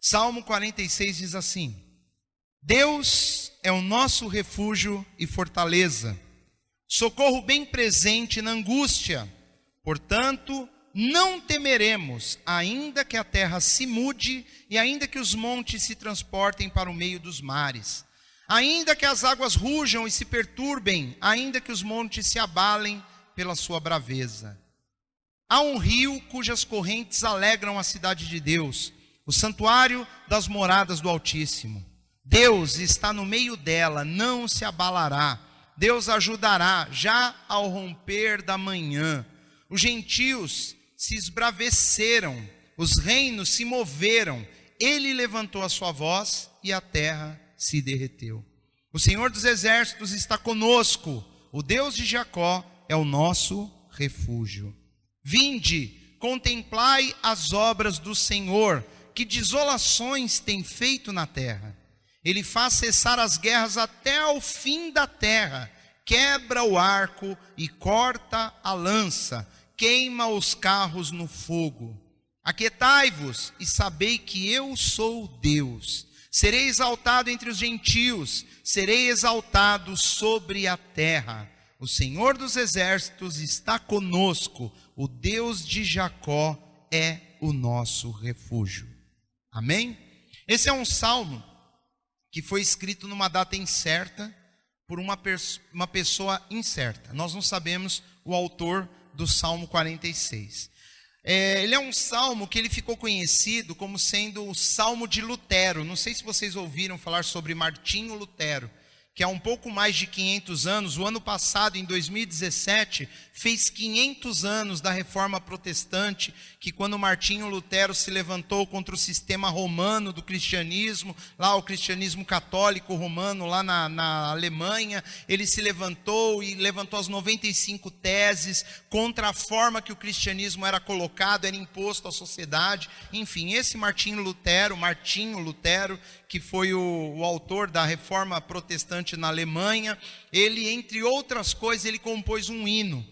Salmo 46 diz assim: Deus é o nosso refúgio e fortaleza, socorro bem presente na angústia. Portanto, não temeremos, ainda que a terra se mude e ainda que os montes se transportem para o meio dos mares, ainda que as águas rujam e se perturbem, ainda que os montes se abalem pela sua braveza. Há um rio cujas correntes alegram a cidade de Deus, o santuário das moradas do Altíssimo. Deus está no meio dela, não se abalará. Deus ajudará já ao romper da manhã. Os gentios se esbraveceram, os reinos se moveram. Ele levantou a sua voz e a terra se derreteu. O Senhor dos exércitos está conosco. O Deus de Jacó é o nosso refúgio. Vinde, contemplai as obras do Senhor, que desolações tem feito na terra. Ele faz cessar as guerras até ao fim da terra, quebra o arco e corta a lança, queima os carros no fogo. Aquietai-vos e sabei que eu sou Deus. Serei exaltado entre os gentios, serei exaltado sobre a terra. O Senhor dos exércitos está conosco, o Deus de Jacó é o nosso refúgio. Amém? Esse é um salmo que foi escrito numa data incerta, por uma pessoa incerta. Nós não sabemos o autor do Salmo 46. Ele é um salmo que ele ficou conhecido como sendo o Salmo de Lutero. Não sei se vocês ouviram falar sobre Martinho Lutero, que há um pouco mais de 500 anos, o ano passado, em 2017, fez 500 anos da Reforma Protestante, que quando Martinho Lutero se levantou contra o sistema romano do cristianismo, lá o cristianismo católico romano, lá na Alemanha, ele se levantou e levantou as 95 teses contra a forma que o cristianismo era colocado, era imposto à sociedade. Enfim, esse Martinho Lutero, que foi o autor da Reforma Protestante na Alemanha, ele, entre outras coisas, ele compôs um hino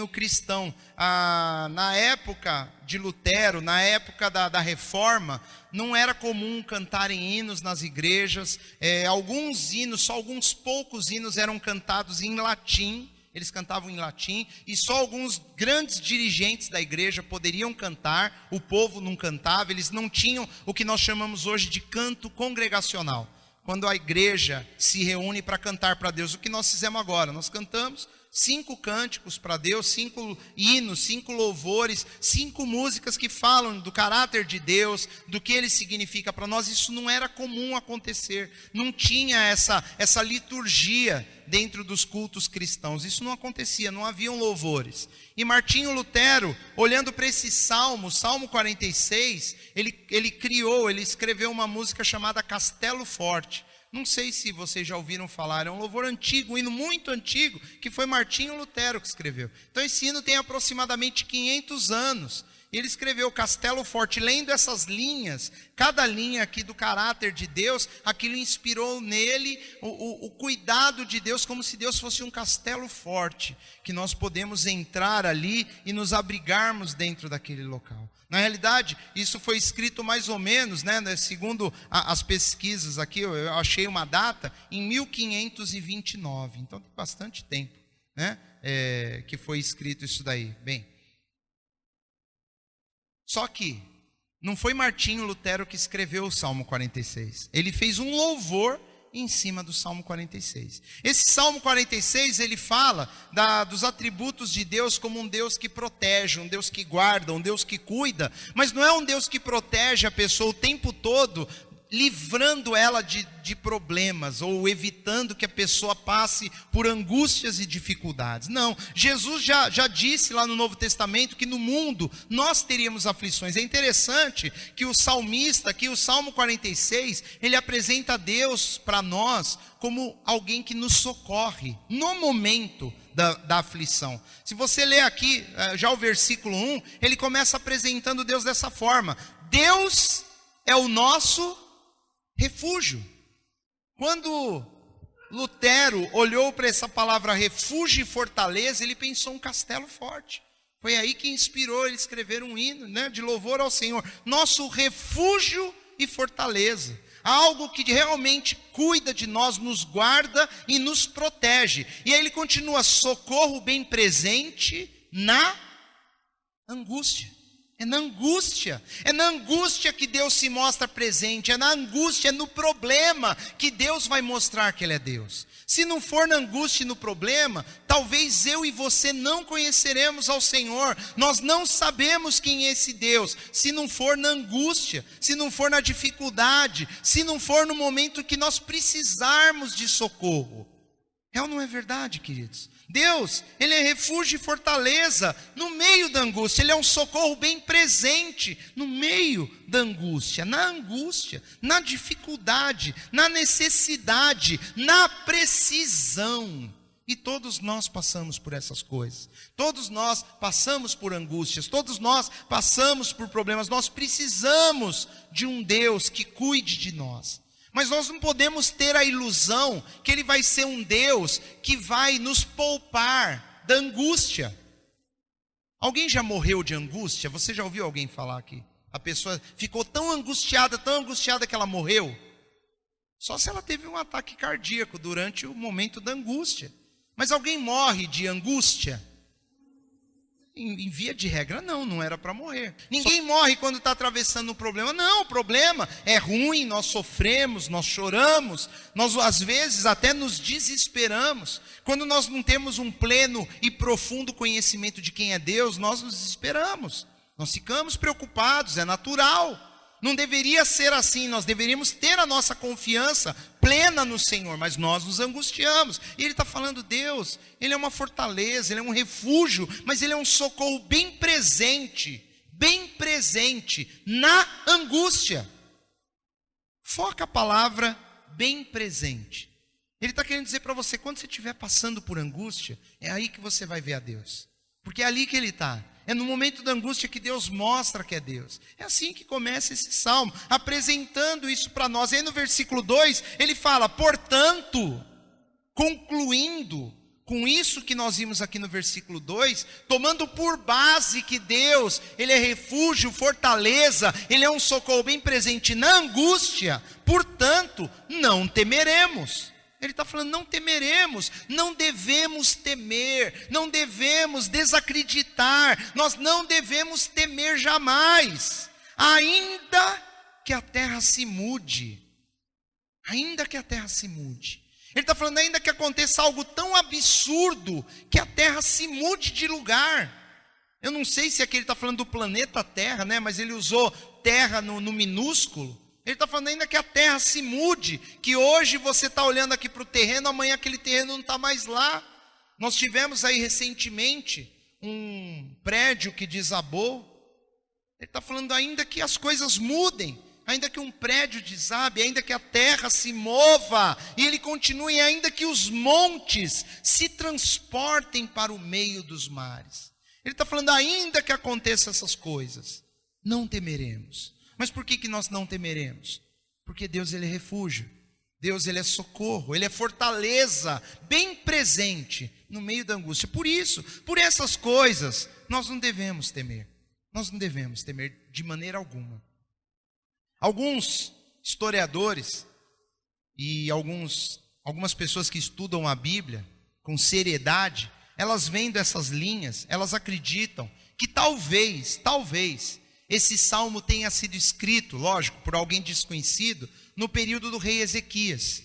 cristão. Na época de Lutero, na época da Reforma, não era comum cantarem hinos nas igrejas. Alguns hinos, só alguns poucos hinos eram cantados em latim. Eles cantavam em latim, e só alguns grandes dirigentes da igreja poderiam cantar. O povo não cantava, eles não tinham o que nós chamamos hoje de canto congregacional. Quando a igreja se reúne para cantar para Deus, o que nós fizemos agora? Nós cantamos 5 cânticos para Deus, 5 hinos, 5 louvores, 5 músicas que falam do caráter de Deus, do que Ele significa para nós. Isso não era comum acontecer, não tinha essa liturgia dentro dos cultos cristãos. Isso não acontecia, não haviam louvores. E Martinho Lutero, olhando para esse Salmo 46, ele escreveu uma música chamada Castelo Forte. Não sei se vocês já ouviram falar, é um louvor antigo, um hino muito antigo, que foi Martinho Lutero que escreveu. Então esse hino tem aproximadamente 500 anos. Ele escreveu Castelo Forte, lendo essas linhas, cada linha aqui do caráter de Deus, aquilo inspirou nele o cuidado de Deus, como se Deus fosse um castelo forte, que nós podemos entrar ali e nos abrigarmos dentro daquele local. Na realidade, isso foi escrito mais ou menos, segundo as pesquisas aqui, eu achei uma data, em 1529, então tem bastante tempo, que foi escrito isso daí. Bem, só que não foi Martinho Lutero que escreveu o Salmo 46. Ele fez um louvor em cima do Salmo 46. Esse Salmo 46, ele fala dos atributos de Deus como um Deus que protege, um Deus que guarda, um Deus que cuida. Mas não é um Deus que protege a pessoa o tempo todo, livrando ela de problemas, ou evitando que a pessoa passe por angústias e dificuldades. Não, Jesus já disse lá no Novo Testamento que no mundo nós teríamos aflições. É interessante que o salmista, aqui o Salmo 46, ele apresenta Deus para nós como alguém que nos socorre no momento da aflição. Se você ler aqui, já o versículo 1, ele começa apresentando Deus dessa forma: Deus é o nosso refúgio. Quando Lutero olhou para essa palavra refúgio e fortaleza, ele pensou um castelo forte. Foi aí que inspirou ele a escrever um hino, de louvor ao Senhor. Nosso refúgio e fortaleza. Algo que realmente cuida de nós, nos guarda e nos protege. E aí ele continua: socorro bem presente na angústia. É na angústia que Deus se mostra presente, é na angústia, é no problema que Deus vai mostrar que Ele é Deus. Se não for na angústia e no problema, talvez eu e você não conheceremos ao Senhor, nós não sabemos quem é esse Deus, se não for na angústia, se não for na dificuldade, se não for no momento que nós precisarmos de socorro. É ou não é verdade, queridos? Deus, Ele é refúgio e fortaleza no meio da angústia. Ele é um socorro bem presente no meio da angústia, na dificuldade, na necessidade, na precisão. E todos nós passamos por essas coisas. Todos nós passamos por angústias. Todos nós passamos por problemas. Nós precisamos de um Deus que cuide de nós. Mas nós não podemos ter a ilusão que Ele vai ser um Deus que vai nos poupar da angústia. Alguém já morreu de angústia? Você já ouviu alguém falar aqui? A pessoa ficou tão angustiada que ela morreu? Só se ela teve um ataque cardíaco durante o momento da angústia. Mas alguém morre de angústia? Em via de regra, não era para morrer. Ninguém morre quando está atravessando um problema. Não, o problema é ruim, nós sofremos, nós choramos, nós às vezes até nos desesperamos. Quando nós não temos um pleno e profundo conhecimento de quem é Deus, nós nos desesperamos. Nós ficamos preocupados, é natural. Não deveria ser assim, nós deveríamos ter a nossa confiança plena no Senhor, mas nós nos angustiamos. E Ele está falando: Deus, Ele é uma fortaleza, Ele é um refúgio, mas Ele é um socorro bem presente na angústia. Foca a palavra bem presente. Ele está querendo dizer para você, quando você estiver passando por angústia, é aí que você vai ver a Deus, porque é ali que Ele está. É no momento da angústia que Deus mostra que é Deus. É assim que começa esse salmo, apresentando isso para nós. E aí no versículo 2, ele fala: portanto, concluindo com isso que nós vimos aqui no versículo 2, tomando por base que Deus, Ele é refúgio, fortaleza, Ele é um socorro bem presente na angústia, portanto, não temeremos. Ele está falando: não temeremos, não devemos temer, não devemos desacreditar, nós não devemos temer jamais, ainda que a terra se mude, ainda que a terra se mude. Ele está falando: ainda que aconteça algo tão absurdo, que a terra se mude de lugar. Eu não sei se aqui ele está falando do planeta Terra, né? Mas ele usou terra no minúsculo. Ele está falando ainda que a terra se mude, que hoje você está olhando aqui para o terreno, amanhã aquele terreno não está mais lá. Nós tivemos aí recentemente um prédio que desabou. Ele está falando ainda que as coisas mudem, ainda que um prédio desabe, ainda que a terra se mova, e ele continue, ainda que os montes se transportem para o meio dos mares. Ele está falando: ainda que aconteçam essas coisas, não temeremos. Mas por que nós não temeremos? Porque Deus, Ele é refúgio, Deus, Ele é socorro, Ele é fortaleza, bem presente no meio da angústia. Por isso, por essas coisas, nós não devemos temer. Nós não devemos temer de maneira alguma. Alguns historiadores e algumas pessoas que estudam a Bíblia com seriedade, elas vendo essas linhas, elas acreditam que talvez esse salmo tenha sido escrito, lógico, por alguém desconhecido, no período do rei Ezequias,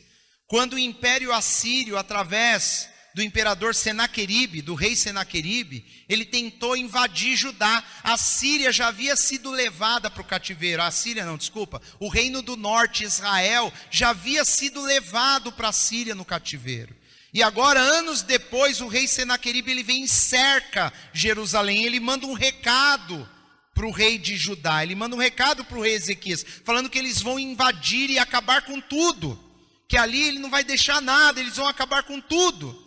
quando o império assírio, através do imperador Senaqueribe, do rei Senaqueribe, ele tentou invadir Judá. A Síria já havia sido levada para o cativeiro. O reino do norte, Israel, já havia sido levado para a Síria no cativeiro. E agora, anos depois, o rei Senaqueribe, ele vem e cerca Jerusalém. Ele manda um recado para o rei de Judá, ele manda um recado para o rei Ezequias, falando que eles vão invadir e acabar com tudo, que ali ele não vai deixar nada, eles vão acabar com tudo.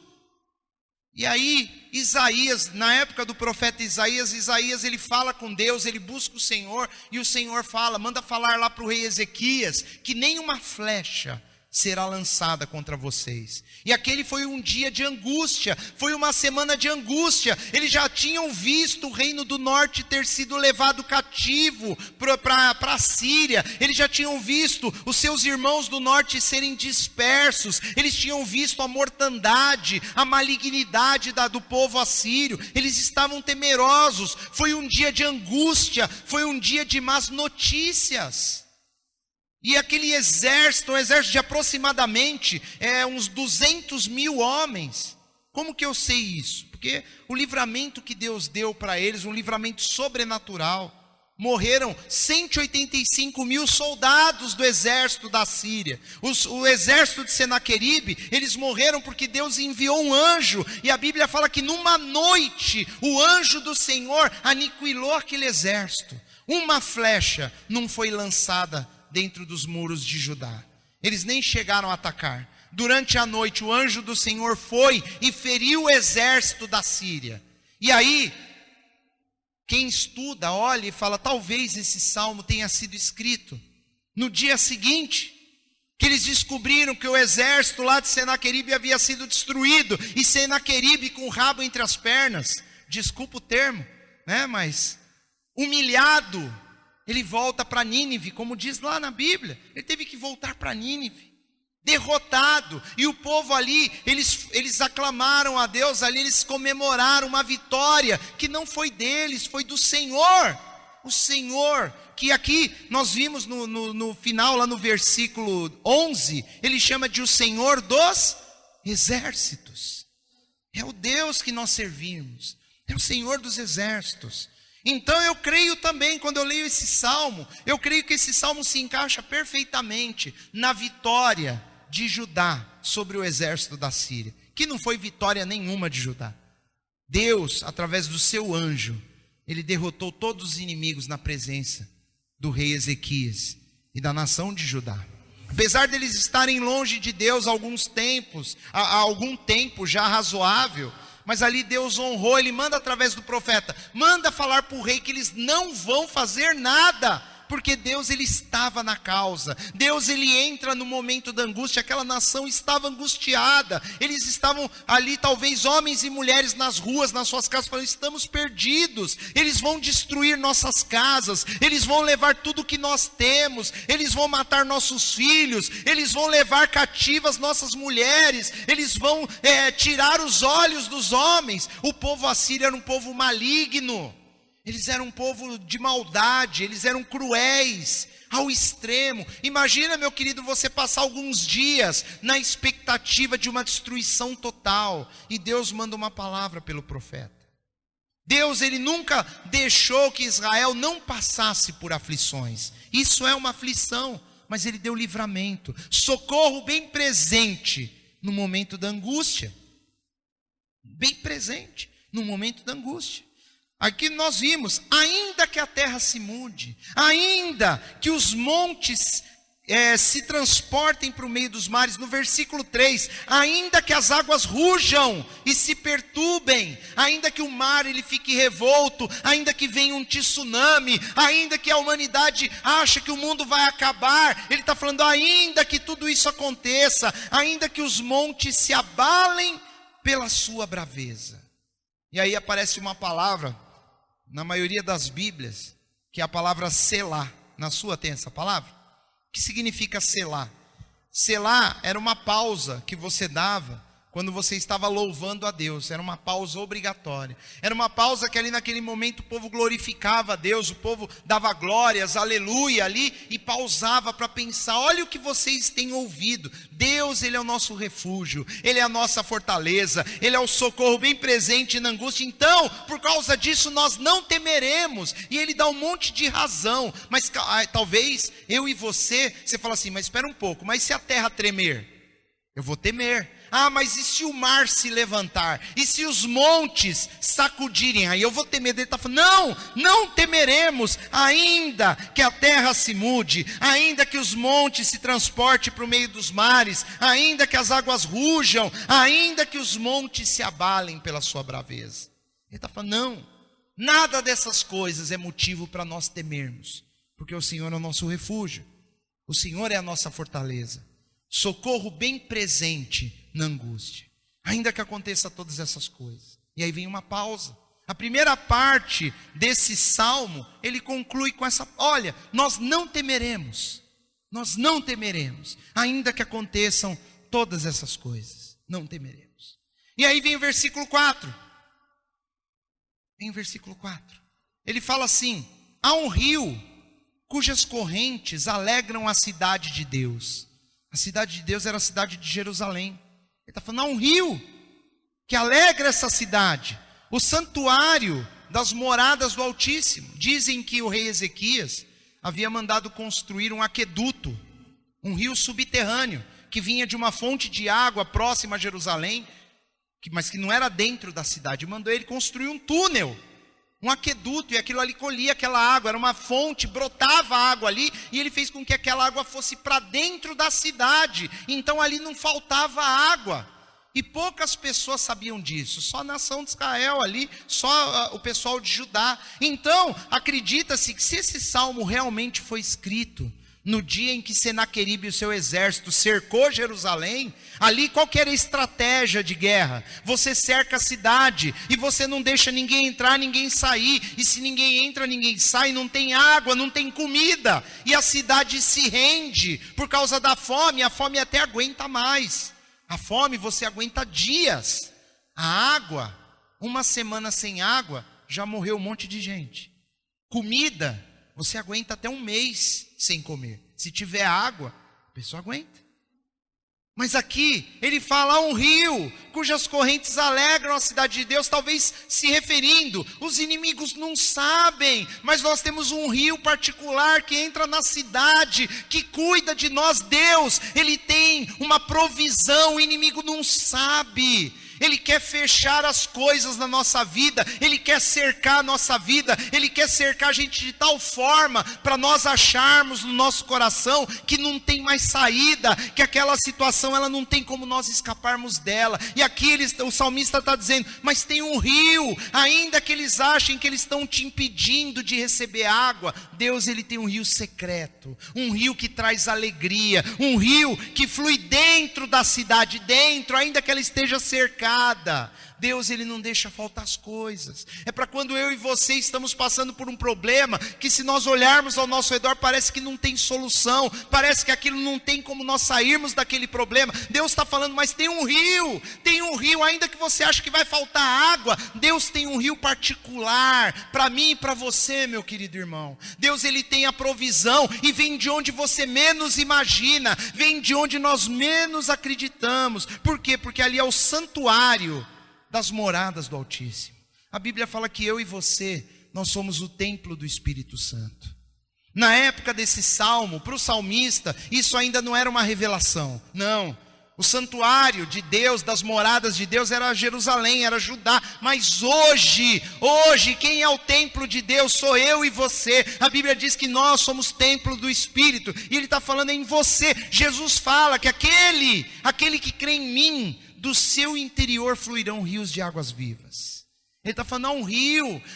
E aí Isaías, na época do profeta Isaías ele fala com Deus, ele busca o Senhor, e o Senhor manda falar lá para o rei Ezequias, que nem uma flecha será lançada contra vocês. E aquele foi um dia de angústia, foi uma semana de angústia. Eles já tinham visto o reino do norte ter sido levado cativo para a Síria. Eles já tinham visto os seus irmãos do norte serem dispersos. Eles tinham visto a mortandade, a malignidade do povo assírio. Eles estavam temerosos. Foi um dia de angústia, foi um dia de más notícias. E aquele exército, um exército de aproximadamente uns 200 mil homens. Como que eu sei isso? Porque o livramento que Deus deu para eles, um livramento sobrenatural. Morreram 185 mil soldados do exército da Síria. O exército de Senaqueribe, eles morreram porque Deus enviou um anjo. E a Bíblia fala que numa noite, o anjo do Senhor aniquilou aquele exército. Uma flecha não foi lançada dentro dos muros de Judá. Eles nem chegaram a atacar. Durante a noite o anjo do Senhor foi e feriu o exército da Síria. E aí, quem estuda, olha e fala, talvez esse salmo tenha sido escrito no dia seguinte, que eles descobriram que o exército lá de Senaqueribe havia sido destruído, e Senaqueribe com o rabo entre as pernas, desculpa o termo, né, mas humilhado, ele volta para Nínive, como diz lá na Bíblia. Ele teve que voltar para Nínive, derrotado. E o povo ali, eles aclamaram a Deus ali, eles comemoraram uma vitória que não foi deles, foi do Senhor. O Senhor, que aqui nós vimos no final, lá no versículo 11, ele chama de o Senhor dos exércitos. É o Deus que nós servimos, é o Senhor dos exércitos. Então eu creio também, quando eu leio esse salmo, eu creio que esse salmo se encaixa perfeitamente na vitória de Judá sobre o exército da Síria, que não foi vitória nenhuma de Judá. Deus, através do seu anjo, ele derrotou todos os inimigos na presença do rei Ezequias e da nação de Judá. Apesar deles estarem longe de Deus há algum tempo já razoável, mas ali Deus honrou, ele manda através do profeta, manda falar para o rei que eles não vão fazer nada, porque Deus ele estava na causa. Deus ele entra no momento da angústia. Aquela nação estava angustiada, eles estavam ali, talvez homens e mulheres nas ruas, nas suas casas, falando, estamos perdidos, eles vão destruir nossas casas, eles vão levar tudo que nós temos, eles vão matar nossos filhos, eles vão levar cativas nossas mulheres, eles vão tirar os olhos dos homens. O povo assírio era um povo maligno, eles eram um povo de maldade, eles eram cruéis ao extremo. Imagina, meu querido, você passar alguns dias na expectativa de uma destruição total, e Deus manda uma palavra pelo profeta. Deus ele nunca deixou que Israel não passasse por aflições. Isso é uma aflição, mas ele deu livramento, socorro bem presente no momento da angústia. Bem presente no momento da angústia. Aqui nós vimos, ainda que a terra se mude, ainda que os montes se transportem para o meio dos mares, no versículo 3, ainda que as águas rujam e se perturbem, ainda que o mar ele fique revolto, ainda que venha um tsunami, ainda que a humanidade ache que o mundo vai acabar, ele está falando, ainda que tudo isso aconteça, ainda que os montes se abalem pela sua braveza. E aí aparece uma palavra na maioria das Bíblias, que é a palavra selá. Na sua tem essa palavra? O que significa selá? Selá era uma pausa que você dava quando você estava louvando a Deus. Era uma pausa obrigatória. Era uma pausa que ali naquele momento o povo glorificava a Deus, o povo dava glórias, aleluia ali, e pausava para pensar, olha o que vocês têm ouvido. Deus, ele é o nosso refúgio, ele é a nossa fortaleza, ele é o socorro bem presente na angústia. Então, por causa disso nós não temeremos. E ele dá um monte de razão. Mas talvez eu e você fala assim, mas espera um pouco, mas se a terra tremer? Eu vou temer. Ah, mas e se o mar se levantar? E se os montes sacudirem? Aí eu vou ter medo. Ele está falando, não temeremos, ainda que a terra se mude, ainda que os montes se transportem para o meio dos mares, ainda que as águas rujam, ainda que os montes se abalem pela sua braveza. Ele está falando, não, nada dessas coisas é motivo para nós temermos, porque o Senhor é o nosso refúgio, o Senhor é a nossa fortaleza. socorro bem presente na angústia. Ainda que aconteça todas essas coisas. E aí vem uma pausa. A primeira parte desse salmo, ele conclui com essa: olha, nós não temeremos, ainda que aconteçam todas essas coisas, não temeremos. E aí vem o versículo 4. Ele fala assim: há um rio cujas correntes alegram a cidade de Deus. A cidade de Deus era a cidade de Jerusalém. Ele está falando: há um rio que alegra essa cidade, o santuário das moradas do Altíssimo. Dizem que o rei Ezequias havia mandado construir um aqueduto, um rio subterrâneo, que vinha de uma fonte de água próxima a Jerusalém, mas que não era dentro da cidade. Mandou ele construir um túnel, um aqueduto, e aquilo ali colhia aquela água, era uma fonte, brotava água ali, e ele fez com que aquela água fosse para dentro da cidade, então ali não faltava água. E poucas pessoas sabiam disso, só a nação de Israel ali, só o pessoal de Judá. Então, acredita-se que se esse salmo realmente foi escrito no dia em que Senaqueribe e o seu exército cercou Jerusalém, ali qual que era a estratégia de guerra? Você cerca a cidade e você não deixa ninguém entrar, ninguém sair. E se ninguém entra, ninguém sai, não tem água, não tem comida. E a cidade se rende por causa da fome, a fome até aguenta mais. A fome você aguenta dias. A água, uma semana sem água, já morreu um monte de gente. Comida, você aguenta até um mês sem comer. Se tiver água, a pessoa aguenta. Mas aqui, ele fala: há um rio cujas correntes alegram a cidade de Deus, talvez se referindo, os inimigos não sabem, mas nós temos um rio particular que entra na cidade, que cuida de nós. Deus, ele tem uma provisão, o inimigo não sabe. Ele quer fechar as coisas na nossa vida, ele quer cercar a nossa vida, ele quer cercar a gente de tal forma para nós acharmos no nosso coração que não tem mais saída, que aquela situação ela não tem como nós escaparmos dela. E aqui o salmista está dizendo: mas tem um rio, ainda que eles achem que eles estão te impedindo de receber água, Deus, ele tem um rio secreto, um rio que traz alegria, um rio que flui dentro da cidade, dentro, ainda que ela esteja cercada. Deus, ele não deixa faltar as coisas. É para quando eu e você estamos passando por um problema, que se nós olharmos ao nosso redor, parece que não tem solução, parece que aquilo não tem como nós sairmos daquele problema. Deus está falando: mas tem um rio, ainda que você ache que vai faltar água, Deus tem um rio particular, para mim e para você, meu querido irmão. Deus, ele tem a provisão, e vem de onde você menos imagina, vem de onde nós menos acreditamos. Por quê? Porque ali é o santuário das moradas do Altíssimo. A Bíblia fala que eu e você, nós somos o templo do Espírito Santo. Na época desse salmo, para o salmista, isso ainda não era uma revelação. Não, o santuário de Deus, das moradas de Deus, era Jerusalém, era Judá. Mas hoje, quem é o templo de Deus? Sou eu e você. A Bíblia diz que nós somos templo do Espírito, e ele está falando em você. Jesus fala que aquele que crê em mim, do seu interior fluirão rios de águas vivas. Ele está falando: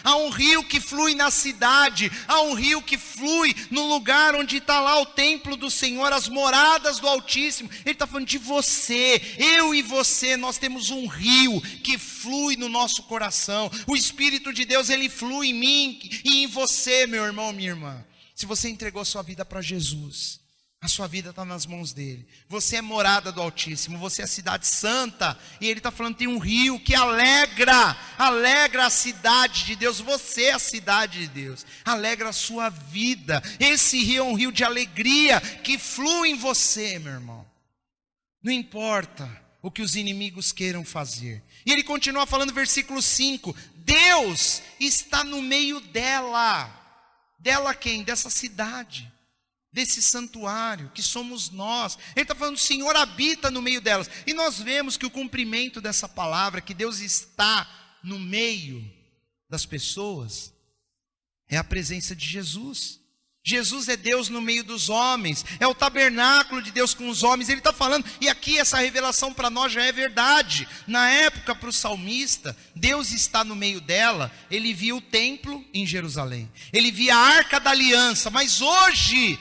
há um rio que flui na cidade, há um rio que flui no lugar onde está lá o templo do Senhor, as moradas do Altíssimo. Ele está falando de você, eu e você, nós temos um rio que flui no nosso coração. O Espírito de Deus, ele flui em mim e em você, meu irmão, minha irmã. Se você entregou a sua vida para Jesus, a sua vida está nas mãos dele. Você é morada do Altíssimo, você é a cidade santa. E ele está falando: tem um rio que alegra a cidade de Deus. Você é a cidade de Deus, alegra a sua vida. Esse rio é um rio de alegria que flui em você, meu irmão. Não importa o que os inimigos queiram fazer. E ele continua falando, versículo 5: Deus está no meio dela. Dela quem? Dessa cidade, desse santuário, que somos nós. Ele está falando: o Senhor habita no meio delas. E nós vemos que o cumprimento dessa palavra, que Deus está no meio das pessoas, é a presença de Jesus. Jesus é Deus no meio dos homens, é o tabernáculo de Deus com os homens. Ele está falando, e aqui essa revelação para nós já é verdade. Na época, para o salmista, Deus está no meio dela. Ele via o templo em Jerusalém, ele via a arca da aliança. Mas hoje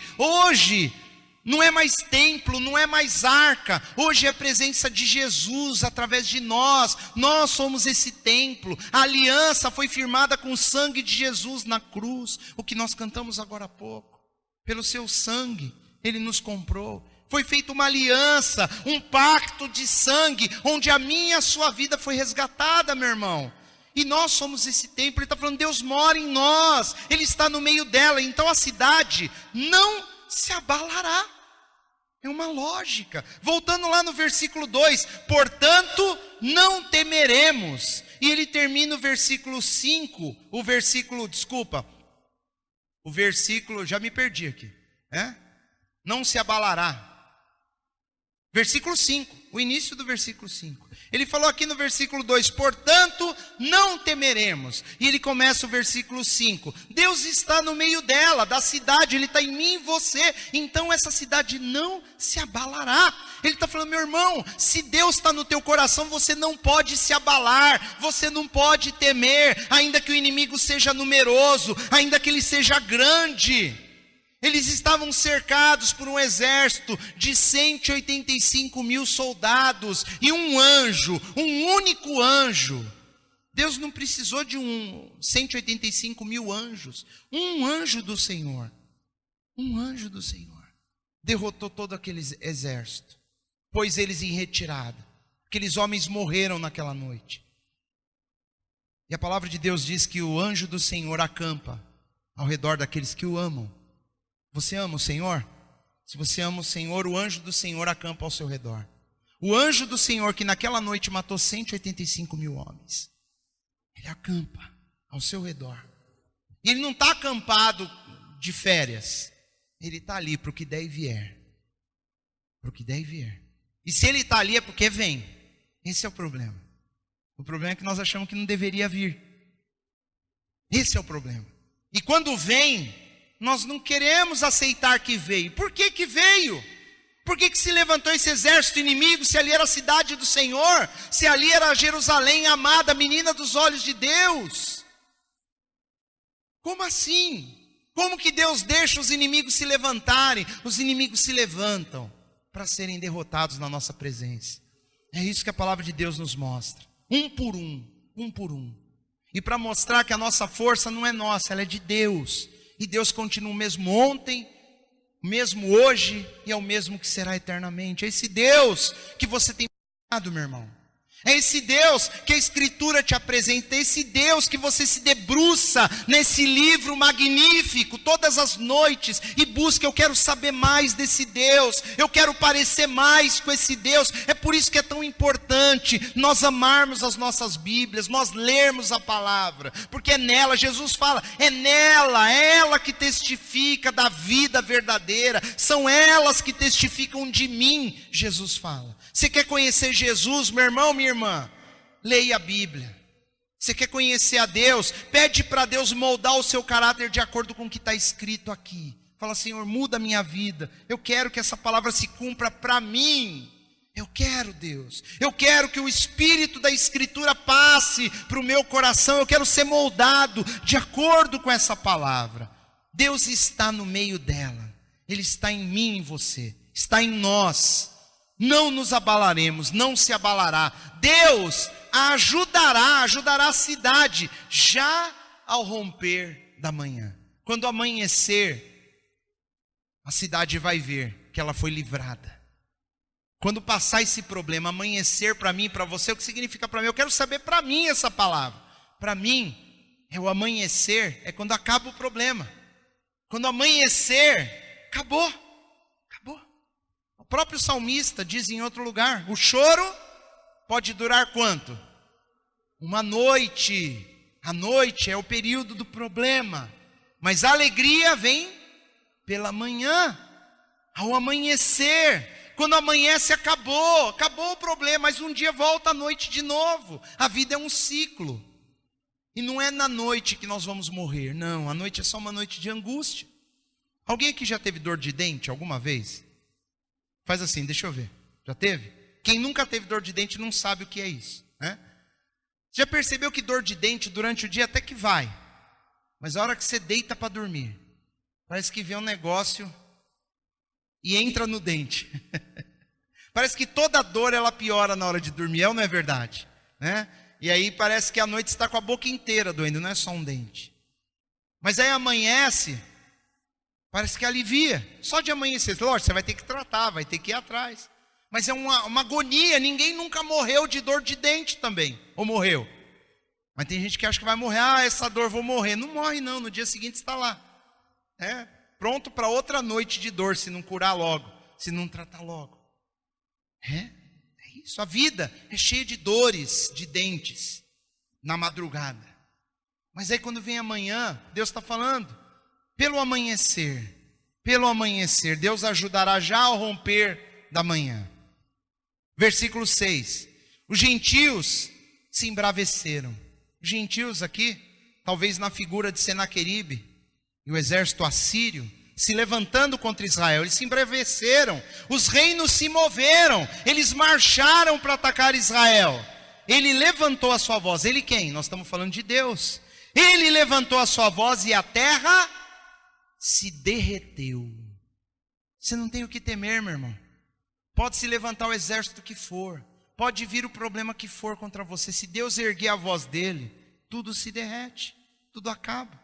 Não é mais templo, não é mais arca. Hoje é a presença de Jesus através de nós. Nós somos esse templo. A aliança foi firmada com o sangue de Jesus na cruz. O que nós cantamos agora há pouco. Pelo seu sangue, Ele nos comprou. Foi feita uma aliança, um pacto de sangue, onde a minha e a sua vida foi resgatada, meu irmão. E nós somos esse templo. Ele está falando, Deus mora em nós. Ele está no meio dela. Então a cidade não se abalará. É uma lógica. Voltando lá no versículo 2. Portanto, não temeremos. E ele termina o versículo 5. O versículo, já me perdi aqui. Não se abalará. Versículo 5, o início do versículo 5. Ele falou aqui no versículo 2, portanto, não temeremos. E ele começa o versículo 5. Deus está no meio dela, da cidade, Ele está em mim e você. Então essa cidade não se abalará. Ele está falando, meu irmão, se Deus está no teu coração, você não pode se abalar. Você não pode temer, ainda que o inimigo seja numeroso, ainda que ele seja grande. Eles estavam cercados por um exército de 185 mil soldados e um anjo, um único anjo. Deus não precisou de 185 mil anjos. Um anjo do Senhor derrotou todo aquele exército, pôs eles em retirada. Aqueles homens morreram naquela noite. E a palavra de Deus diz que o anjo do Senhor acampa ao redor daqueles que o amam. Você ama o Senhor? Se você ama o Senhor, o anjo do Senhor acampa ao seu redor. O anjo do Senhor que naquela noite matou 185 mil homens, ele acampa ao seu redor. E ele não está acampado de férias. Ele está ali para o que der e vier. Para o que der e vier. E se ele está ali é porque vem. Esse é o problema. O problema é que nós achamos que não deveria vir. Esse é o problema. E quando vem, nós não queremos aceitar que veio. Por que que veio? Por que que se levantou esse exército inimigo, se ali era a cidade do Senhor, se ali era Jerusalém amada, menina dos olhos de Deus? Como assim? Como que Deus deixa os inimigos se levantarem? Os inimigos se levantam para serem derrotados na nossa presença. É isso que a palavra de Deus nos mostra. Um por um. E para mostrar que a nossa força não é nossa, ela é de Deus. E Deus continua o mesmo ontem, o mesmo hoje e é o mesmo que será eternamente. É esse Deus que você tem amado, meu irmão. É esse Deus que a Escritura te apresenta. É esse Deus que você se debruça nesse livro magnífico todas as noites e busca. Eu quero saber mais desse Deus. Eu quero parecer mais com esse Deus. É por isso que é tão importante nós amarmos as nossas Bíblias, nós lermos a palavra. Porque é nela, Jesus fala, é nela, é ela que testifica da vida verdadeira. São elas que testificam de mim, Jesus fala. Você quer conhecer Jesus, meu irmão, minha irmã? Leia a Bíblia. Você quer conhecer a Deus? Pede para Deus moldar o seu caráter de acordo com o que está escrito aqui. Fala, Senhor, muda a minha vida. Eu quero que essa palavra se cumpra para mim. Eu quero, Deus. Eu quero que o Espírito da Escritura passe para o meu coração. Eu quero ser moldado de acordo com essa palavra. Deus está no meio dela. Ele está em mim e em você. Está em nós. Não nos abalaremos, não se abalará. Deus ajudará a cidade já ao romper da manhã. Quando amanhecer, a cidade vai ver que ela foi livrada. Quando passar esse problema, amanhecer para mim, para você, o que significa para mim? Eu quero saber para mim essa palavra. Para mim, é o amanhecer, é quando acaba o problema. Quando amanhecer, acabou. O próprio salmista diz em outro lugar, o choro pode durar quanto? Uma noite. A noite é o período do problema. Mas a alegria vem pela manhã, ao amanhecer. Quando amanhece, acabou o problema, mas um dia volta a noite de novo. A vida é um ciclo. E não é na noite que nós vamos morrer, não. A noite é só uma noite de angústia. Alguém aqui já teve dor de dente alguma vez? Faz assim, deixa eu ver. Já teve? Quem nunca teve dor de dente não sabe o que é isso, né? Já percebeu que dor de dente durante o dia até que vai, mas a hora que você deita para dormir, parece que vem um negócio e entra no dente. Parece que toda dor ela piora na hora de dormir, não é verdade? Né? E aí parece que a noite está com a boca inteira doendo, não é só um dente. Mas aí amanhece, parece que alivia. Só de amanhecer, lógico, você vai ter que tratar, vai ter que ir atrás. Mas é uma agonia, ninguém nunca morreu de dor de dente também. Ou morreu? Mas tem gente que acha que vai morrer, essa dor, vou morrer. Não morre não, no dia seguinte está lá. Pronto para outra noite de dor, se não curar logo, se não tratar logo. É isso, a vida é cheia de dores, de dentes, na madrugada. Mas aí quando vem amanhã, Deus está falando, pelo amanhecer, Deus ajudará já ao romper da manhã. Versículo 6, os gentios se embraveceram. Os gentios aqui, talvez na figura de Senaqueribe e o exército assírio, se levantando contra Israel, eles se embraveceram, os reinos se moveram, eles marcharam para atacar Israel. Ele levantou a sua voz, ele quem? Nós estamos falando de Deus. Ele levantou a sua voz e a terra se derreteu. Você não tem o que temer, meu irmão. Pode se levantar o exército que for, pode vir o problema que for contra você, se Deus erguer a voz dele, tudo se derrete, tudo acaba.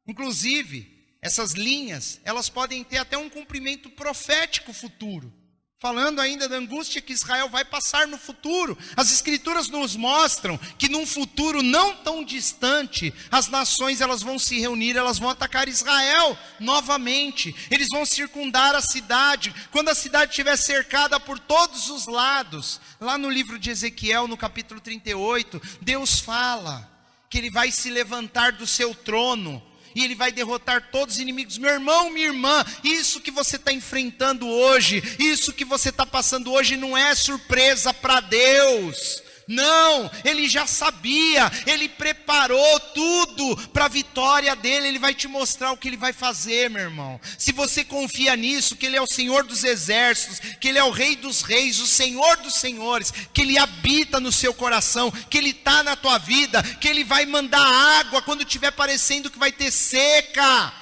Inclusive, essas linhas, elas podem ter até um cumprimento profético futuro, falando ainda da angústia que Israel vai passar no futuro. As escrituras nos mostram que num futuro não tão distante, as nações elas vão se reunir, elas vão atacar Israel novamente. Eles vão circundar a cidade, quando a cidade estiver cercada por todos os lados. Lá no livro de Ezequiel, no capítulo 38, Deus fala que ele vai se levantar do seu trono, e ele vai derrotar todos os inimigos. Meu irmão, minha irmã, isso que você está enfrentando hoje, isso que você está passando hoje não é surpresa para Deus. Não, ele já sabia, ele preparou tudo para a vitória dele. Ele vai te mostrar o que ele vai fazer, meu irmão. Se você confia nisso, que ele é o Senhor dos exércitos, que ele é o Rei dos reis, o Senhor dos senhores, que ele habita no seu coração, que ele está na tua vida, que ele vai mandar água quando estiver parecendo que vai ter seca.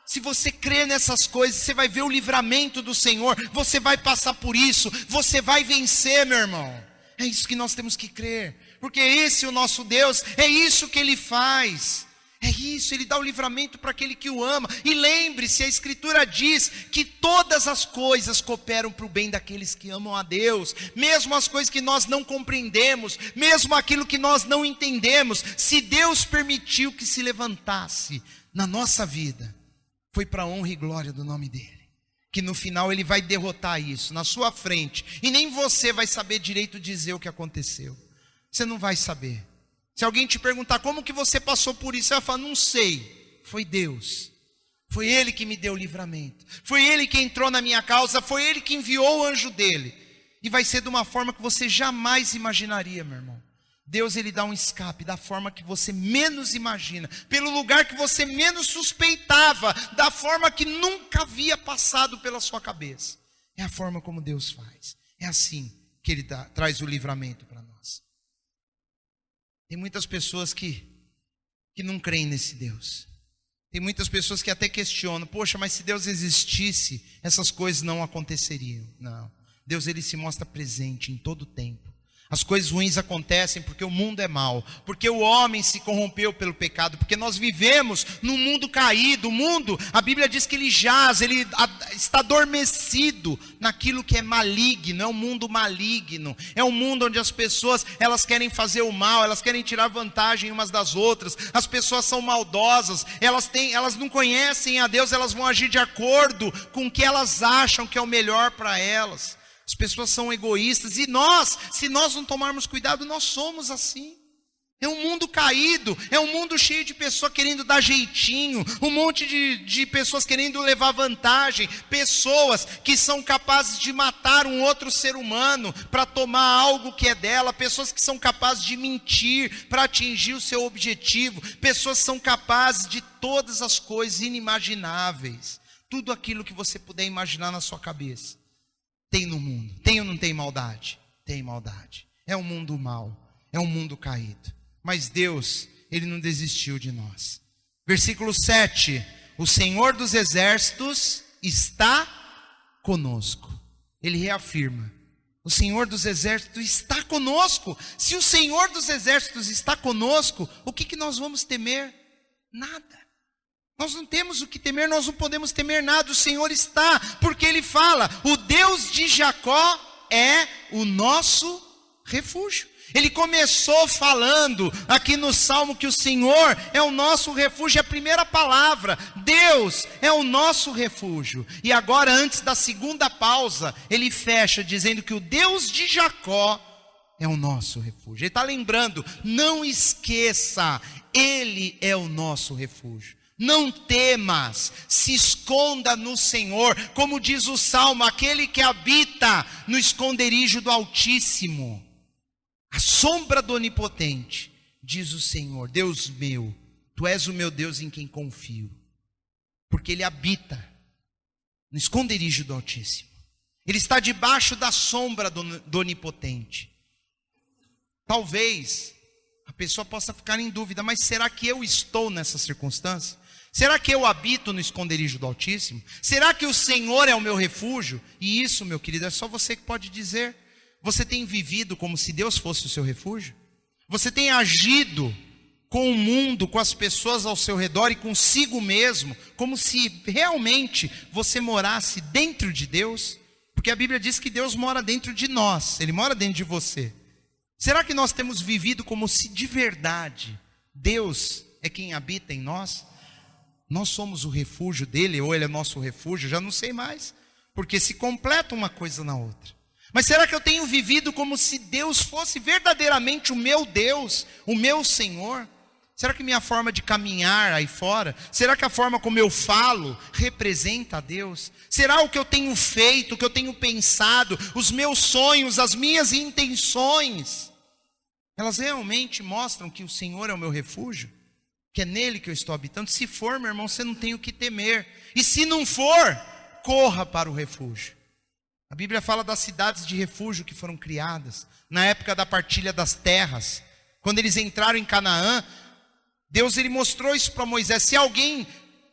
Se você crê nessas coisas, você vai ver o livramento do Senhor, você vai passar por isso, você vai vencer, meu irmão. É isso que nós temos que crer, porque esse é o nosso Deus, é isso que Ele faz, é isso, Ele dá o livramento para aquele que o ama. E lembre-se, a Escritura diz que todas as coisas cooperam para o bem daqueles que amam a Deus, mesmo as coisas que nós não compreendemos, mesmo aquilo que nós não entendemos. Se Deus permitiu que se levantasse na nossa vida, foi para a honra e glória do nome dEle. Que no final ele vai derrotar isso na sua frente, e nem você vai saber direito dizer o que aconteceu. Você não vai saber. Se alguém te perguntar como que você passou por isso, você vai falar, não sei. Foi Deus, foi Ele que me deu o livramento, foi Ele que entrou na minha causa, foi Ele que enviou o anjo dele. E vai ser de uma forma que você jamais imaginaria, meu irmão. Deus, Ele dá um escape da forma que você menos imagina, pelo lugar que você menos suspeitava, da forma que nunca havia passado pela sua cabeça. É a forma como Deus faz. É assim que Ele traz o livramento para nós. Tem muitas pessoas que não creem nesse Deus. Tem muitas pessoas que até questionam, poxa, mas se Deus existisse, essas coisas não aconteceriam. Não, Deus, Ele se mostra presente em todo o tempo. As coisas ruins acontecem porque o mundo é mau, porque o homem se corrompeu pelo pecado, porque nós vivemos num mundo caído. O mundo, a Bíblia diz que ele jaz, ele está adormecido naquilo que é maligno. É um mundo maligno, é um mundo onde as pessoas, elas querem fazer o mal, elas querem tirar vantagem umas das outras. As pessoas são maldosas, elas não conhecem a Deus, elas vão agir de acordo com o que elas acham que é o melhor para elas. As pessoas são egoístas, e nós, se nós não tomarmos cuidado, nós somos assim. É um mundo caído, é um mundo cheio de pessoas querendo dar jeitinho, um monte de pessoas querendo levar vantagem, pessoas que são capazes de matar um outro ser humano para tomar algo que é dela, pessoas que são capazes de mentir para atingir o seu objetivo, pessoas que são capazes de todas as coisas inimagináveis. Tudo aquilo que você puder imaginar na sua cabeça tem no mundo. Tem ou não tem maldade? Tem maldade. É um mundo mau, é um mundo caído. Mas Deus, Ele não desistiu de nós. Versículo 7. O Senhor dos exércitos está conosco. Ele reafirma: o Senhor dos Exércitos está conosco. Se o Senhor dos Exércitos está conosco, o que nós vamos temer? Nada. Nós não temos o que temer, nós não podemos temer nada. O Senhor está, porque Ele fala: o Deus de Jacó é o nosso refúgio. Ele começou falando aqui no Salmo que o Senhor é o nosso refúgio, é a primeira palavra. Deus é o nosso refúgio. E agora, antes da segunda pausa, ele fecha dizendo que o Deus de Jacó é o nosso refúgio. Ele está lembrando: não esqueça, Ele é o nosso refúgio. Não temas, se esconda no Senhor, como diz o Salmo: aquele que habita no esconderijo do Altíssimo, a sombra do Onipotente, diz o Senhor: Deus meu, Tu és o meu Deus em quem confio. Porque Ele habita no esconderijo do Altíssimo, Ele está debaixo da sombra do Onipotente. Talvez a pessoa possa ficar em dúvida: mas será que eu estou nessa circunstância? Será que eu habito no esconderijo do Altíssimo? Será que o Senhor é o meu refúgio? E isso, meu querido, é só você que pode dizer. Você tem vivido como se Deus fosse o seu refúgio? Você tem agido com o mundo, com as pessoas ao seu redor e consigo mesmo, como se realmente você morasse dentro de Deus? Porque a Bíblia diz que Deus mora dentro de nós, Ele mora dentro de você. Será que nós temos vivido como se de verdade Deus é quem habita em nós? Nós somos o refúgio dele, ou Ele é nosso refúgio? Já não sei mais, porque se completa uma coisa na outra. Mas será que eu tenho vivido como se Deus fosse verdadeiramente o meu Deus, o meu Senhor? Será que minha forma de caminhar aí fora, será que a forma como eu falo representa a Deus? Será o que eu tenho feito, o que eu tenho pensado, os meus sonhos, as minhas intenções, elas realmente mostram que o Senhor é o meu refúgio? Que é nele que eu estou habitando? Se for, meu irmão, você não tem o que temer. E se não for, corra para o refúgio. A Bíblia fala das cidades de refúgio que foram criadas na época da partilha das terras. Quando eles entraram em Canaã, Deus ele mostrou isso para Moisés: se alguém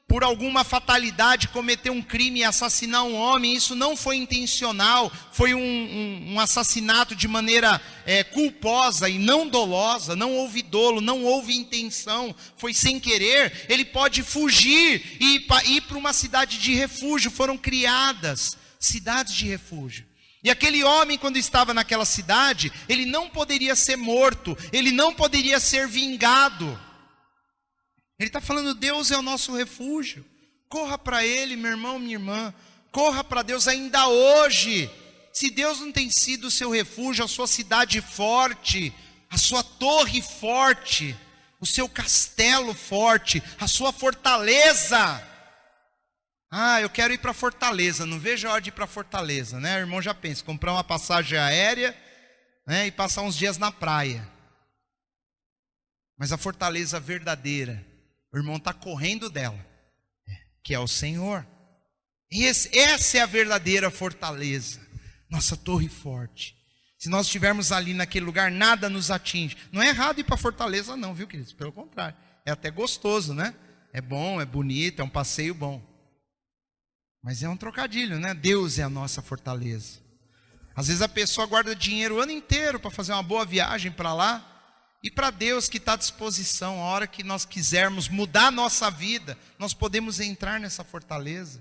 por alguma fatalidade cometer um crime e assassinar um homem, isso não foi intencional, foi um assassinato de maneira culposa e não dolosa, não houve dolo, não houve intenção, foi sem querer, ele pode fugir e ir para uma cidade de refúgio. Foram criadas cidades de refúgio. E aquele homem, quando estava naquela cidade, ele não poderia ser morto, ele não poderia ser vingado. Ele está falando: Deus é o nosso refúgio. Corra para Ele, meu irmão, minha irmã. Corra para Deus ainda hoje. Se Deus não tem sido o seu refúgio, a sua cidade forte, a sua torre forte, o seu castelo forte, a sua fortaleza. Ah, eu quero ir para Fortaleza, não vejo a hora de ir para Fortaleza, né? O irmão já pensa, comprar uma passagem aérea, né, e passar uns dias na praia. Mas a fortaleza verdadeira, o irmão está correndo dela, que é o Senhor. Essa é a verdadeira fortaleza, nossa torre forte. Se nós estivermos ali naquele lugar, nada nos atinge. Não é errado ir para Fortaleza não, viu, queridos? Pelo contrário, é até gostoso, né? É bom, é bonito, é um passeio bom. Mas é um trocadilho, né? Deus é a nossa fortaleza. Às vezes a pessoa guarda dinheiro o ano inteiro para fazer uma boa viagem para lá. E para Deus que está à disposição, a hora que nós quisermos mudar a nossa vida, nós podemos entrar nessa fortaleza.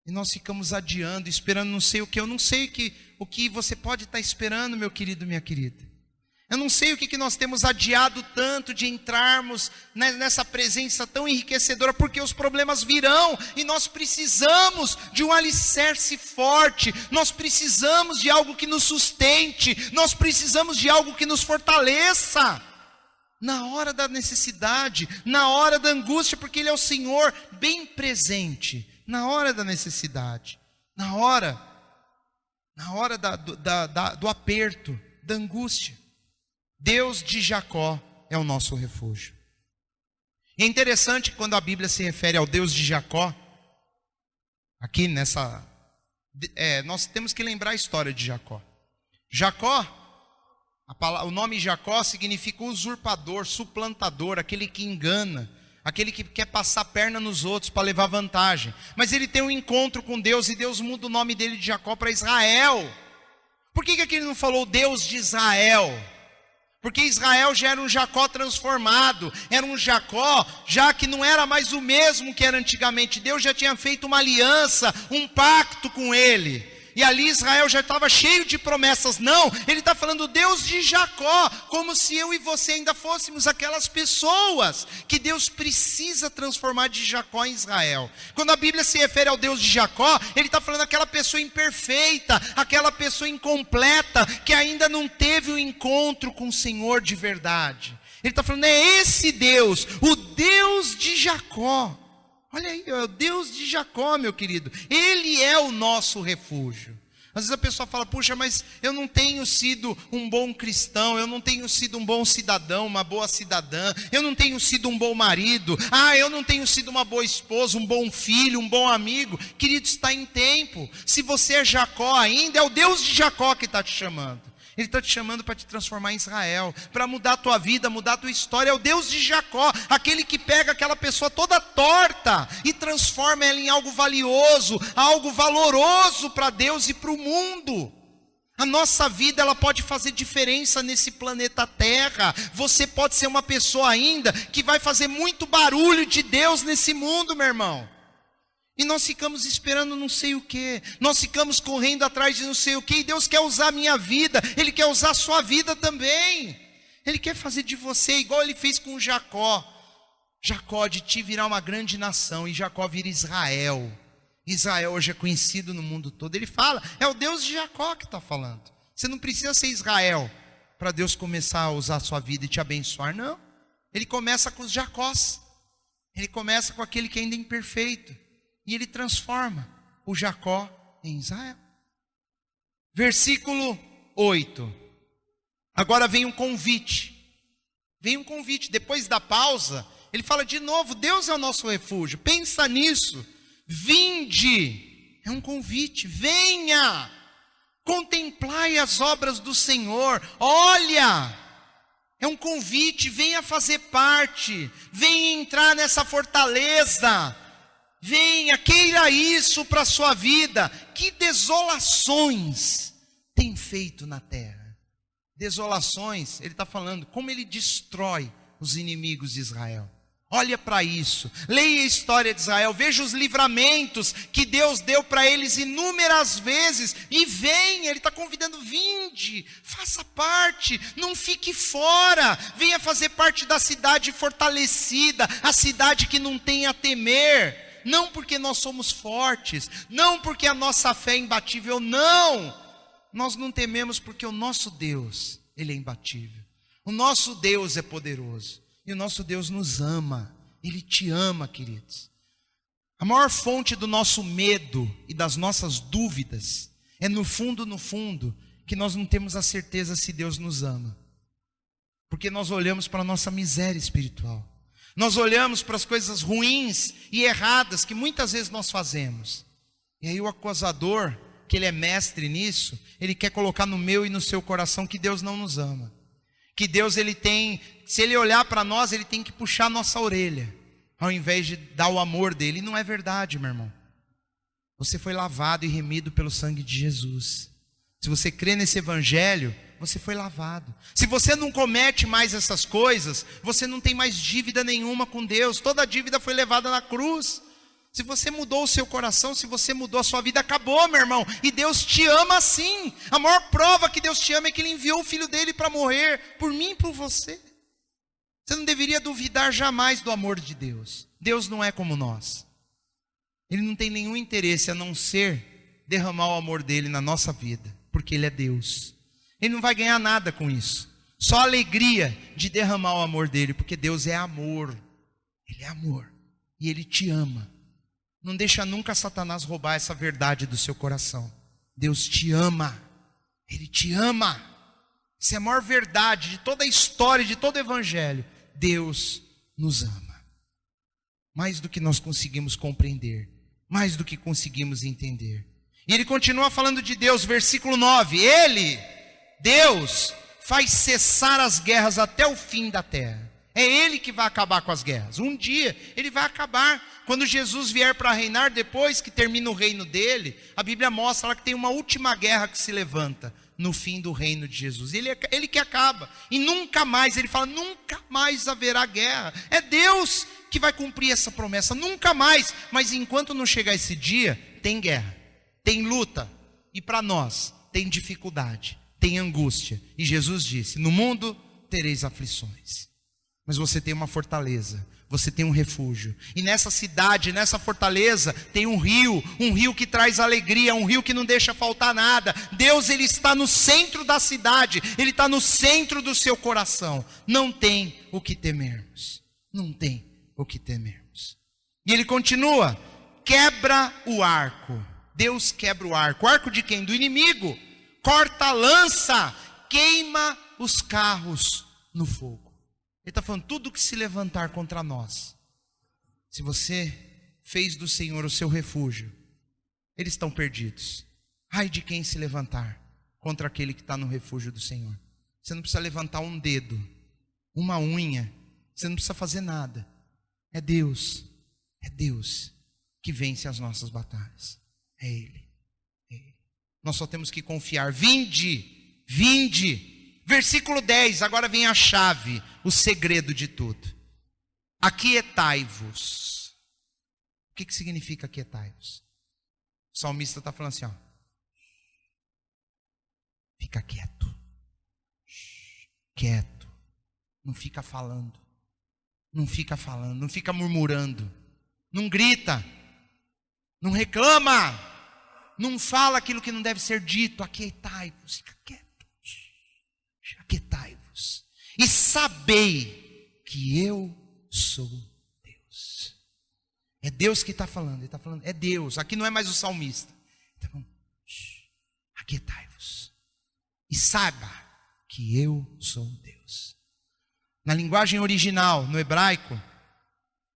E nós ficamos adiando, esperando não sei o que. Eu não sei o que você pode estar esperando, meu querido, minha querida. Eu não sei o que nós temos adiado tanto de entrarmos nessa presença tão enriquecedora, porque os problemas virão e nós precisamos de um alicerce forte, nós precisamos de algo que nos sustente, nós precisamos de algo que nos fortaleça na hora da necessidade, na hora da angústia, porque Ele é o Senhor bem presente na hora da necessidade, na hora do aperto, da angústia. Deus de Jacó é o nosso refúgio. E é interessante que quando a Bíblia se refere ao Deus de Jacó, aqui nós temos que lembrar a história de Jacó. Jacó, o nome Jacó significa usurpador, suplantador, aquele que engana, aquele que quer passar a perna nos outros para levar vantagem. Mas ele tem um encontro com Deus e Deus muda o nome dele de Jacó para Israel. Por que aqui ele não falou Deus de Israel? Porque Israel já era um Jacó transformado, era um Jacó já que não era mais o mesmo que era antigamente. Deus já tinha feito uma aliança, um pacto com ele. E ali Israel já estava cheio de promessas. Não, ele está falando Deus de Jacó, como se eu e você ainda fôssemos aquelas pessoas que Deus precisa transformar de Jacó em Israel. Quando a Bíblia se refere ao Deus de Jacó, ele está falando aquela pessoa imperfeita, aquela pessoa incompleta, que ainda não teve o encontro com o Senhor de verdade. Ele está falando, é esse Deus, o Deus de Jacó. Olha aí, é o Deus de Jacó, meu querido. Ele é o nosso refúgio. Às vezes a pessoa fala, puxa, mas eu não tenho sido um bom cristão, eu não tenho sido um bom cidadão, uma boa cidadã, eu não tenho sido um bom marido, eu não tenho sido uma boa esposa, um bom filho, um bom amigo. Querido, está em tempo. Se você é Jacó ainda, é o Deus de Jacó que está te chamando. Ele está te chamando para te transformar em Israel, para mudar a tua vida, mudar a tua história. É o Deus de Jacó, aquele que pega aquela pessoa toda torta e transforma ela em algo valioso, algo valoroso para Deus e para o mundo. A nossa vida, ela pode fazer diferença nesse planeta Terra. Você pode ser uma pessoa ainda que vai fazer muito barulho de Deus nesse mundo, meu irmão. E nós ficamos esperando não sei o que, nós ficamos correndo atrás de não sei o que, e Deus quer usar a minha vida, Ele quer usar a sua vida também. Ele quer fazer de você igual Ele fez com Jacó. Jacó, de ti virá uma grande nação, e Jacó vira Israel. Israel hoje é conhecido no mundo todo. Ele fala, é o Deus de Jacó que está falando. Você não precisa ser Israel para Deus começar a usar a sua vida e te abençoar, não. Ele começa com os Jacós, Ele começa com aquele que ainda é imperfeito. E ele transforma o Jacó em Israel. Versículo 8. Agora vem um convite. Vem um convite. Depois da pausa, ele fala de novo, Deus é o nosso refúgio. Pensa nisso. Vinde. É um convite. Venha. Contemplai as obras do Senhor. Olha. É um convite. Venha fazer parte. Venha entrar nessa fortaleza. Venha, queira isso para a sua vida. Que desolações tem feito na terra? Desolações, ele está falando como ele destrói os inimigos de Israel. Olha para isso, leia a história de Israel, veja os livramentos que Deus deu para eles inúmeras vezes. E venha, ele está convidando, vinde, faça parte, não fique fora. Venha fazer parte da cidade fortalecida, a cidade que não tem a temer. Não porque nós somos fortes, não porque a nossa fé é imbatível, não. Nós não tememos porque o nosso Deus, Ele é imbatível. O nosso Deus é poderoso. E o nosso Deus nos ama. Ele te ama, queridos. A maior fonte do nosso medo e das nossas dúvidas é no fundo, que nós não temos a certeza se Deus nos ama. Porque nós olhamos para a nossa miséria espiritual. Nós olhamos para as coisas ruins e erradas que muitas vezes nós fazemos. E aí o acusador, que ele é mestre nisso, ele quer colocar no meu e no seu coração que Deus não nos ama. Que Deus, ele tem, se ele olhar para nós, ele tem que puxar a nossa orelha, ao invés de dar o amor dele. E não é verdade, meu irmão. Você foi lavado e remido pelo sangue de Jesus. Se você crê nesse evangelho, você foi lavado. Se você não comete mais essas coisas, você não tem mais dívida nenhuma com Deus. Toda a dívida foi levada na cruz. Se você mudou o seu coração, se você mudou a sua vida, acabou, meu irmão. E Deus te ama assim. A maior prova que Deus te ama é que Ele enviou o Filho dele para morrer por mim e por você. Você não deveria duvidar jamais do amor de Deus. Deus não é como nós. Ele não tem nenhum interesse a não ser derramar o amor dele na nossa vida, porque Ele é Deus. Ele não vai ganhar nada com isso. Só a alegria de derramar o amor dele, porque Deus é amor. Ele é amor. E Ele te ama. Não deixa nunca Satanás roubar essa verdade do seu coração. Deus te ama. Ele te ama. Essa é a maior verdade de toda a história, de todo o evangelho. Deus nos ama. Mais do que nós conseguimos compreender. Mais do que conseguimos entender. E ele continua falando de Deus, versículo 9. Ele... Deus faz cessar as guerras até o fim da terra. É Ele que vai acabar com as guerras. Um dia Ele vai acabar. Quando Jesus vier para reinar, depois que termina o reino dele, a Bíblia mostra lá que tem uma última guerra que se levanta no fim do reino de Jesus. Ele que acaba. E nunca mais, ele fala, nunca mais haverá guerra. É Deus que vai cumprir essa promessa. Nunca mais. Mas enquanto não chegar esse dia, tem guerra, tem luta. E para nós, tem dificuldade, tem angústia. E Jesus disse, no mundo tereis aflições. Mas você tem uma fortaleza, você tem um refúgio. E nessa cidade, nessa fortaleza, tem um rio que traz alegria, um rio que não deixa faltar nada. Deus, Ele está no centro da cidade, Ele está no centro do seu coração. Não tem o que temermos, não tem o que temermos. E Ele continua, quebra o arco. Deus quebra o arco de quem? Do inimigo. Corta a lança, queima os carros no fogo. Ele está falando, tudo que se levantar contra nós, se você fez do Senhor o seu refúgio, eles estão perdidos. Ai de quem se levantar contra aquele que está no refúgio do Senhor. Você não precisa levantar um dedo, uma unha, você não precisa fazer nada. É Deus que vence as nossas batalhas. É Ele. Nós só temos que confiar. Vinde. Versículo 10, agora vem a chave, o segredo de tudo. Aquietai-vos. O que significa aquietai-vos? O salmista está falando assim, ó. Fica quieto. Quieto. Não fica falando. Não fica murmurando. Não grita. Não reclama. Não fala aquilo que não deve ser dito. Aquietai-vos. Fica quieto. Aquietai-vos e sabei que eu sou Deus. É Deus que está falando, Ele está falando, é Deus, aqui não é mais o salmista. Ele está falando, aquietai-vos e saiba que eu sou Deus. Na linguagem original, no hebraico,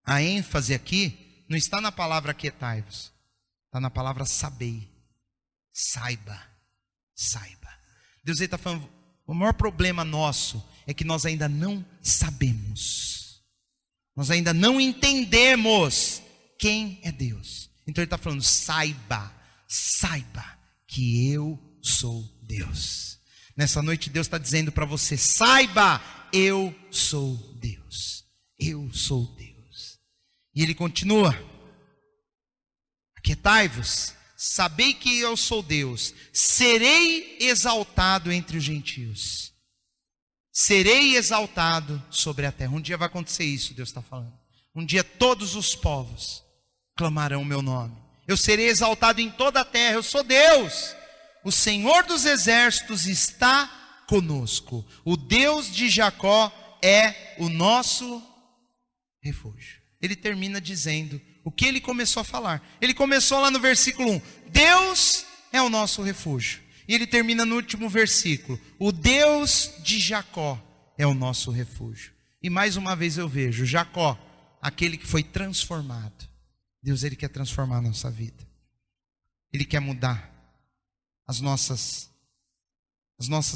a ênfase aqui não está na palavra aquietai-vos, está na palavra sabei, saiba. Deus está falando, o maior problema nosso é que nós ainda não sabemos. Nós ainda não entendemos quem é Deus. Então Ele está falando, saiba que eu sou Deus. Nessa noite Deus está dizendo para você, saiba, eu sou Deus. Eu sou Deus. E Ele continua, aquietai-vos. Sabei que eu sou Deus, serei exaltado entre os gentios, serei exaltado sobre a terra. Um dia vai acontecer isso, Deus está falando. Um dia todos os povos clamarão o meu nome. Eu serei exaltado em toda a terra, eu sou Deus. O Senhor dos exércitos está conosco. O Deus de Jacó é o nosso refúgio. Ele termina dizendo o que ele começou a falar. Ele começou lá no versículo 1. Deus é o nosso refúgio. E ele termina no último versículo. O Deus de Jacó é o nosso refúgio. E mais uma vez eu vejo Jacó, aquele que foi transformado. Deus, Ele quer transformar a nossa vida. Ele quer mudar as nossas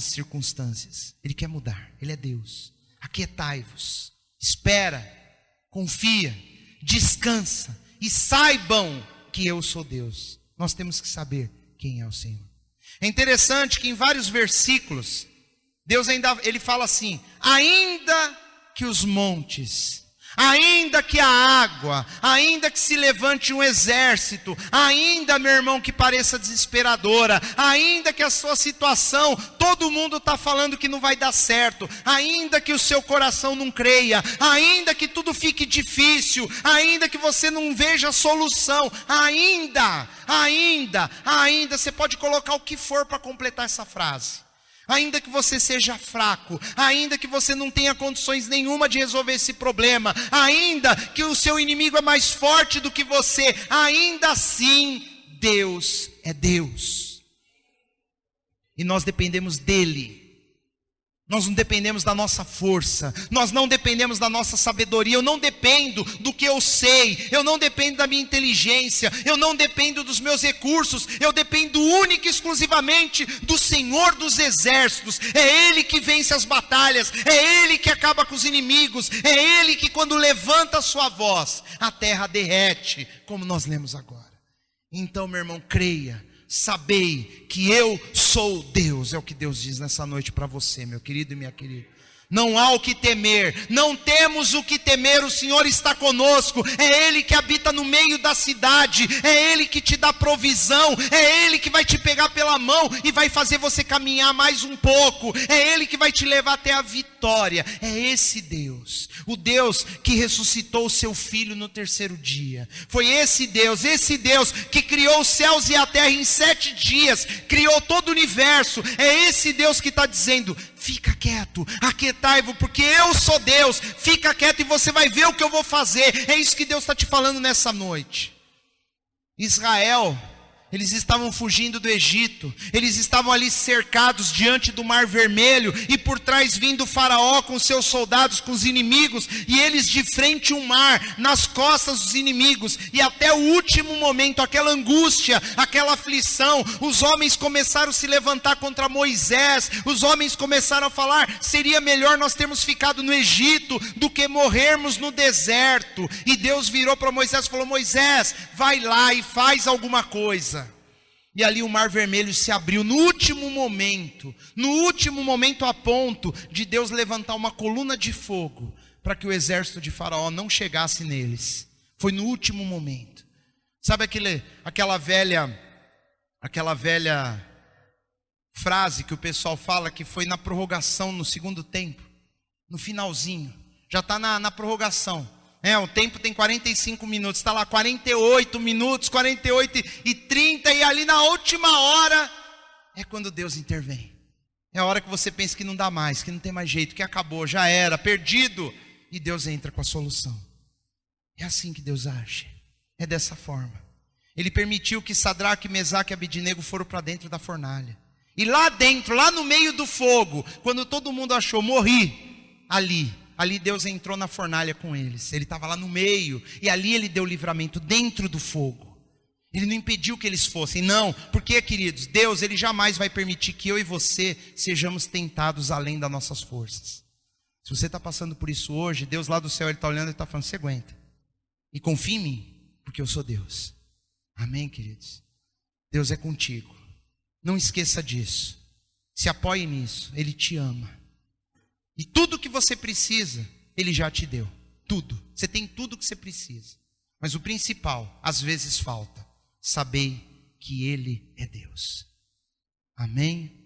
circunstâncias. Ele quer mudar. Ele é Deus. Aquietai-vos. Espera. Confia. Descansa e saibam que eu sou Deus. Nós temos que saber quem é o Senhor. É interessante que em vários versículos Deus ele fala assim: ainda que os montes, ainda que a água, ainda que se levante um exército, ainda, meu irmão, que pareça desesperadora, ainda que a sua situação, todo mundo está falando que não vai dar certo, ainda que o seu coração não creia, ainda que tudo fique difícil, ainda que você não veja solução, ainda, você pode colocar o que for para completar essa frase. Ainda que você seja fraco, ainda que você não tenha condições nenhuma de resolver esse problema, ainda que o seu inimigo é mais forte do que você, ainda assim, Deus é Deus. E nós dependemos dEle. Nós não dependemos da nossa força, nós não dependemos da nossa sabedoria, eu não dependo do que eu sei, eu não dependo da minha inteligência, eu não dependo dos meus recursos, eu dependo única e exclusivamente do Senhor dos exércitos. É Ele que vence as batalhas, é Ele que acaba com os inimigos, é Ele que quando levanta a sua voz, a terra derrete, como nós lemos agora. Então, meu irmão, creia. Sabei que eu sou Deus, é o que Deus diz nessa noite para você, meu querido e minha querida. Não há o que temer, não temos o que temer, o Senhor está conosco, é Ele que habita no meio da cidade, é Ele que te dá provisão, é Ele que vai te pegar pela mão e vai fazer você caminhar mais um pouco, é Ele que vai te levar até a vitória, é esse Deus, o Deus que ressuscitou o seu Filho no terceiro dia, foi esse Deus que criou os céus e a terra em 7 dias, criou todo o universo, é esse Deus que está dizendo: fica quieto, aquietai-vos, porque eu sou Deus, fica quieto e você vai ver o que eu vou fazer. É isso que Deus está te falando nessa noite. Israel, eles estavam fugindo do Egito, eles estavam ali cercados diante do Mar Vermelho, e por trás vindo o faraó com seus soldados, com os inimigos, e eles de frente ao mar, nas costas dos inimigos, e até o último momento, aquela angústia, aquela aflição, os homens começaram a se levantar contra Moisés, os homens começaram a falar: seria melhor nós termos ficado no Egito, do que morrermos no deserto. E Deus virou para Moisés e falou: Moisés, vai lá e faz alguma coisa. E ali o Mar Vermelho se abriu no último momento a ponto de Deus levantar uma coluna de fogo, para que o exército de Faraó não chegasse neles. Foi no último momento. Sabe aquela velha frase que o pessoal fala, que foi na prorrogação no segundo tempo, no finalzinho, já está na prorrogação. O tempo tem 45 minutos, está lá 48 minutos, 48:30, e ali na última hora, é quando Deus intervém. É a hora que você pensa que não dá mais, que não tem mais jeito, que acabou, já era, perdido, e Deus entra com a solução. É assim que Deus age, é dessa forma. Ele permitiu que Sadraque, Mesaque e Abidnego foram para dentro da fornalha, e lá dentro, lá no meio do fogo, quando todo mundo achou: morri, ali Deus entrou na fornalha com eles. Ele estava lá no meio, e ali Ele deu livramento dentro do fogo. Ele não impediu que eles fossem, não, porque, queridos, Deus, Ele jamais vai permitir que eu e você sejamos tentados além das nossas forças. Se você está passando por isso hoje, Deus lá do céu, Ele está olhando e está falando: você aguenta, e confia em mim, porque eu sou Deus. Amém, queridos? Deus é contigo, não esqueça disso, se apoie nisso, Ele te ama. E tudo que você precisa, Ele já te deu. Tudo. Você tem tudo que você precisa. Mas o principal, às vezes falta. Sabei que Ele é Deus. Amém?